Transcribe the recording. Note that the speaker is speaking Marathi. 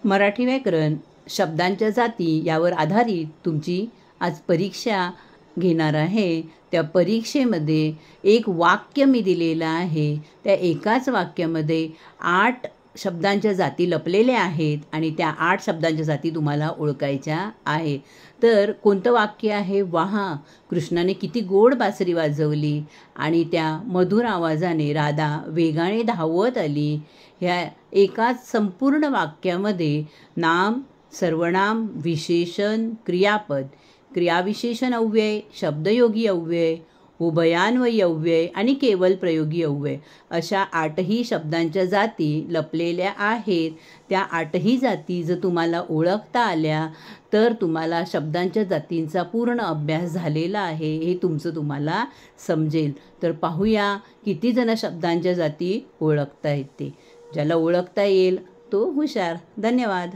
मराठी व्याकरण शब्दांच्या जाती यावर आधारित तुमची आज परीक्षा घेणार आहे. त्या परीक्षेमध्ये एक वाक्य मी दिलेलं आहे. त्या एकाच वाक्यामध्ये 8 शब्दांच्या जाती लपलेल्या आहेत आणि त्या 8 शब्दांच्या जाती तुम्हाला ओळखायच्या आहेत. तर कोणतं वाक्य आहे? "वाहा, कृष्णाने किती गोड बासरी वाजवली आणि त्या मधुर आवाजाने राधा वेगाने धावत आली." ह्या एकाच संपूर्ण वाक्यामध्ये नाम, सर्वनाम, विशेषण, क्रियापद, क्रियाविशेषण अव्यय, शब्दयोगी अव्यय, उभयान्वयी अव्यय आणि केवल प्रयोगी अव्यय अशा 8ही शब्दांच्या जाती लपलेल्या आहेत. त्या 8ही जाती जर तुम्हाला ओळखता आल्या तर तुम्हाला शब्दांच्या जातींचा पूर्ण अभ्यास झालेला आहे हे तुम्हाला समजेल. तर पाहूया किती जण शब्दांच्या जाती ओळखता येते. ज्याला ओळखता येईल तो हुशार. धन्यवाद.